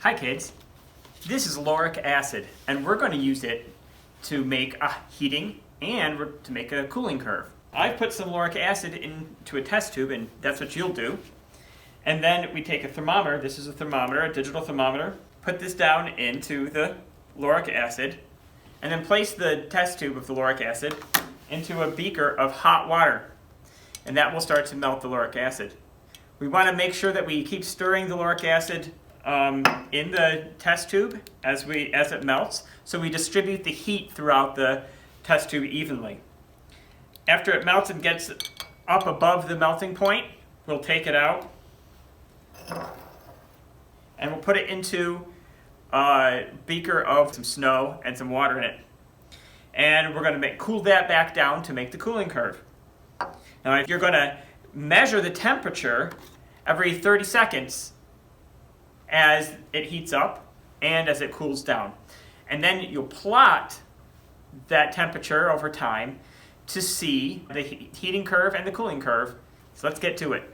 Hi kids, this is lauric acid and we're going to use it to make a heating and to make a cooling curve. I've put some lauric acid into a test tube and that's what you'll do. And then we take a thermometer, this is a thermometer, a digital thermometer, put this down into the lauric acid and then place the test tube of the lauric acid into a beaker of hot water and that will start to melt the lauric acid. We want to make sure that we keep stirring the lauric acid in the test tube as it melts, so we distribute the heat throughout the test tube evenly. After it melts and gets up above the melting point, we'll take it out and we'll put it into a beaker of some snow and some water in it. And we're going to cool that back down to make the cooling curve. Now you're going to measure the temperature every 30 seconds as it heats up and as it cools down. And then you'll plot that temperature over time to see the heating curve and the cooling curve. So let's get to it.